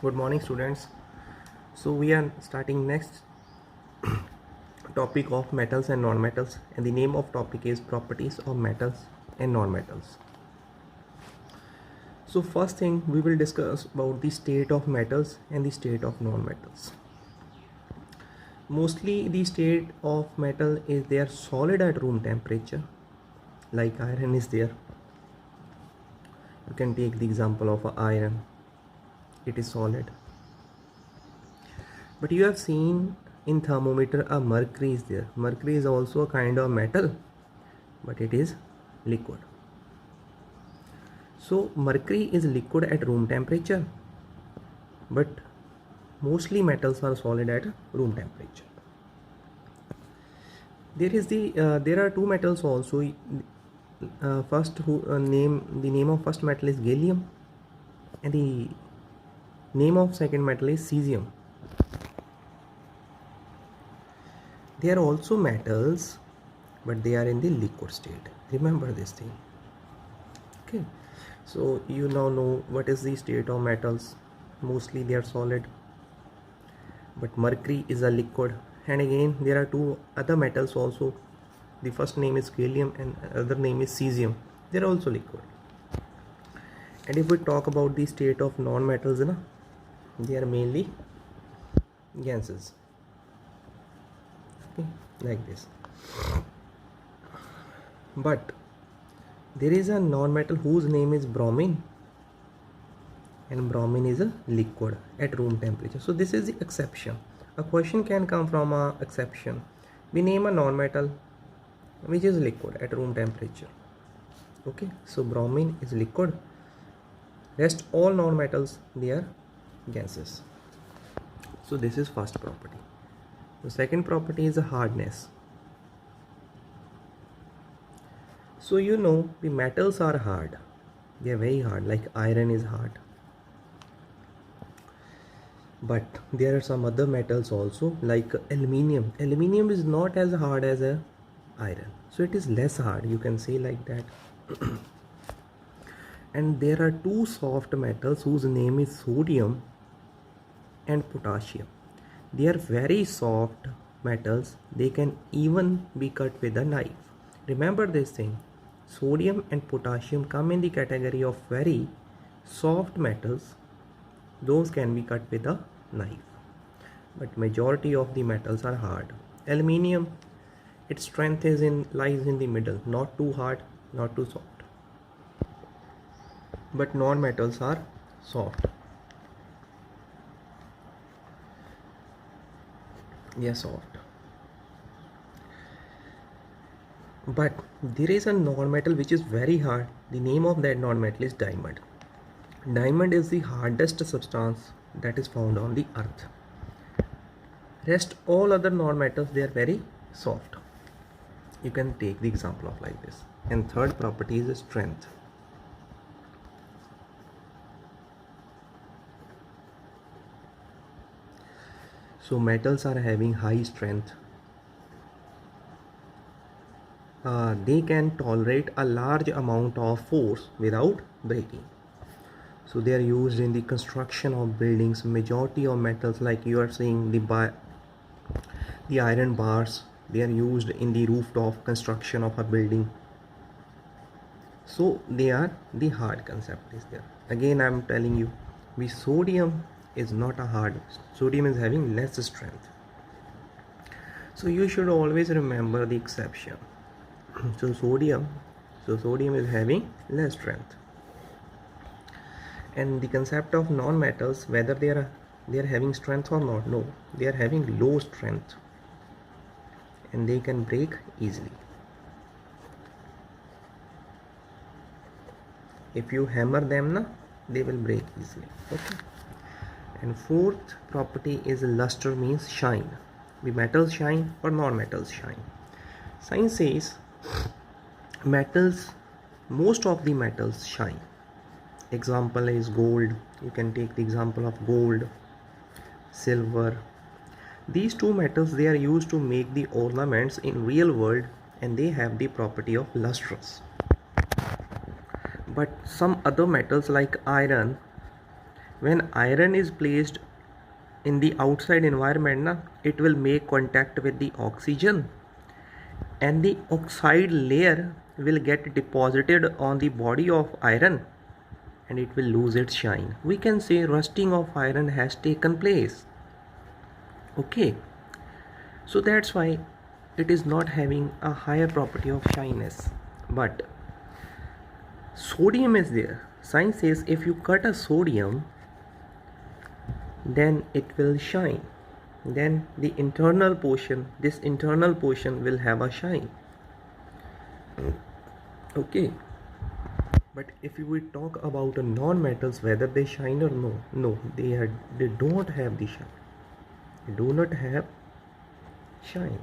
Good morning, students. So we are starting next topic of metals and non-metals, and the name of topic is properties of metals and non-metals. So first thing we will discuss about the state of metals and the state of non-metals. Mostly the state of metal is they are solid at room temperature, like iron is there. You can take the example of iron, it is solid. But you have seen in thermometer a mercury is there. Mercury is also a kind of metal, but it is liquid. So mercury is liquid at room temperature, but mostly metals are solid at room temperature. There are two metals also. The name of first metal is gallium, and the name of second metal is cesium. They are also metals, but they are in the liquid state. Remember this thing. Okay, so you now know what is the state of metals. Mostly they are solid, but mercury is a liquid. And again, there are two other metals also. The first name is gallium and other name is cesium. They are also liquid. And if we talk about the state of non-metals, they are mainly gases. Okay, like this. But there is a non-metal whose name is bromine, and bromine is a liquid at room temperature. So this is the exception. A question can come from a exception. We name a non-metal which is liquid at room temperature. Okay, so bromine is liquid. Rest all non-metals, they are gases. So this is first property. The second property is a hardness. So you know the metals are hard. They are very hard, like iron is hard. But there are some other metals also, like aluminium. Aluminium is not as hard as a iron, so it is less hard, you can say like that. And there are two soft metals whose name is sodium and potassium. They are very soft metals. They can even be cut with a knife. Remember this thing. Sodium and potassium come in the category of very soft metals. Those can be cut with a knife. But majority of the metals are hard. Aluminium, its strength lies in the middle, not too hard, not too soft. But non-metals are soft. They are soft. But there is a non-metal which is very hard. The name of that non-metal is diamond. Diamond is the hardest substance that is found on the earth. Rest all other non-metals, they are very soft. You can take the example of like this. And third property is strength. So metals are having high strength. They can tolerate a large amount of force without breaking. So they are used in the construction of buildings. Majority of metals, like you are seeing the iron bars, they are used in the rooftop construction of a building. So they are the hard concept is there. Again, I am telling you, the sodium is not a hard. Sodium is having less strength. So you should always remember the exception. So sodium is having less strength. And the concept of non-metals, whether they are having strength or not, no, they are having low strength, and they can break easily. If you hammer them, they will break easily. Okay. And fourth property is luster, means shine. The metals shine or non-metals shine. Science says most of the metals shine. Example is gold. You can take the example of gold, silver. These two metals, they are used to make the ornaments in real world, and they have the property of lustrous. But some other metals like iron When iron is placed in the outside environment, it will make contact with the oxygen, and the oxide layer will get deposited on the body of iron, and it will lose its shine. We can say rusting of iron has taken place. Okay, so that's why it is not having a higher property of shyness. But sodium is there. Science says if you cut a sodium, then it will shine. Then the internal portion, this internal portion will have a shine. Okay, but if we talk about non-metals, whether they shine or no, they don't have the shine. They do not have shine.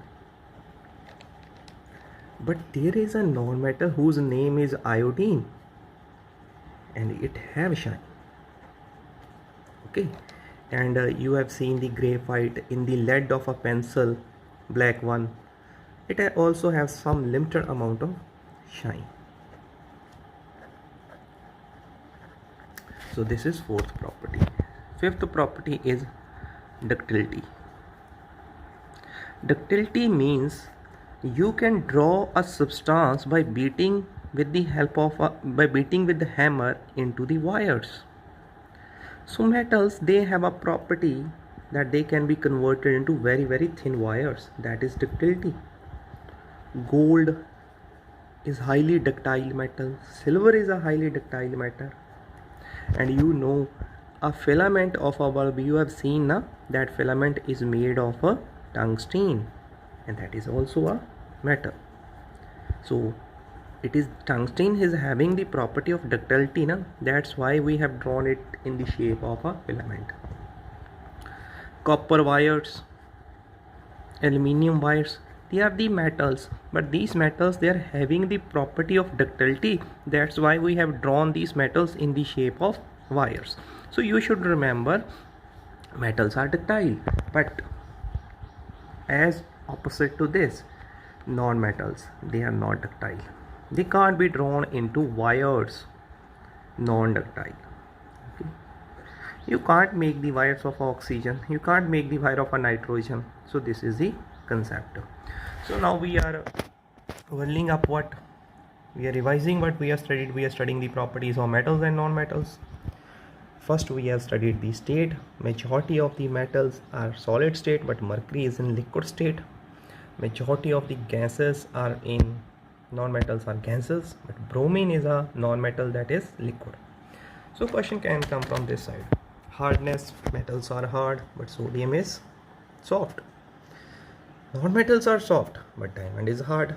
But there is a non-metal whose name is iodine, and it have shine. Okay, and you have seen the graphite in the lead of a pencil, black one. It also has some limited amount of shine. So this is fourth property. Fifth property is ductility. Ductility means you can draw a substance by beating with the hammer into the wires. So metals, they have a property that they can be converted into very, very thin wires. That is ductility. Gold is highly ductile metal. Silver is a highly ductile metal. And you know, a filament of a bulb, you have seen that filament is made of a tungsten, and that is also a metal. So it is tungsten is having the property of ductility, that's why we have drawn it in the shape of a filament. Copper wires, aluminium wires, they are the metals, but these metals, they are having the property of ductility. That's why we have drawn these metals in the shape of wires. So you should remember, metals are ductile, but as opposite to this, non-metals, they are not ductile. They can't be drawn into wires. Non-ductile. Okay. You can't make the wires of oxygen, you can't make the wire of a nitrogen. So this is the concept. So now we are whirling up what we are revising, what we have studied. We are studying the properties of metals and non-metals. First we have studied the state. Majority of the metals are solid state, but mercury is in liquid state. Majority of the gases are in non-metals are gases, but bromine is a non-metal that is liquid. So question can come from this side. Hardness, metals are hard, but sodium is soft. Non-metals are soft, but diamond is hard.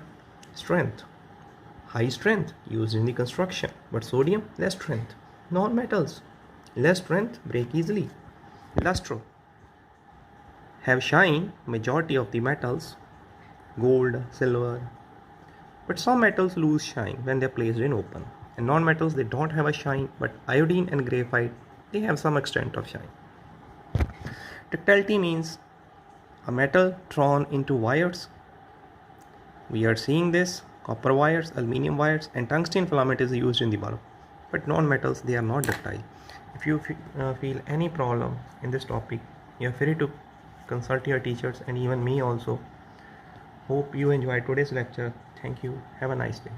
Strength, high strength used in the construction, but sodium less strength. Non-metals, less strength, break easily. Luster, have shine. Majority of the metals, gold, silver, but some metals lose shine when they are placed in open. And non-metals, they don't have a shine, but iodine and graphite, they have some extent of shine. Ductility means a metal drawn into wires. We are seeing this, copper wires, aluminium wires, and tungsten filament is used in the bulb. But non-metals, they are not ductile. If you feel any problem in this topic, you are free to consult your teachers and even me also. Hope you enjoyed today's lecture. Thank you. Have a nice day.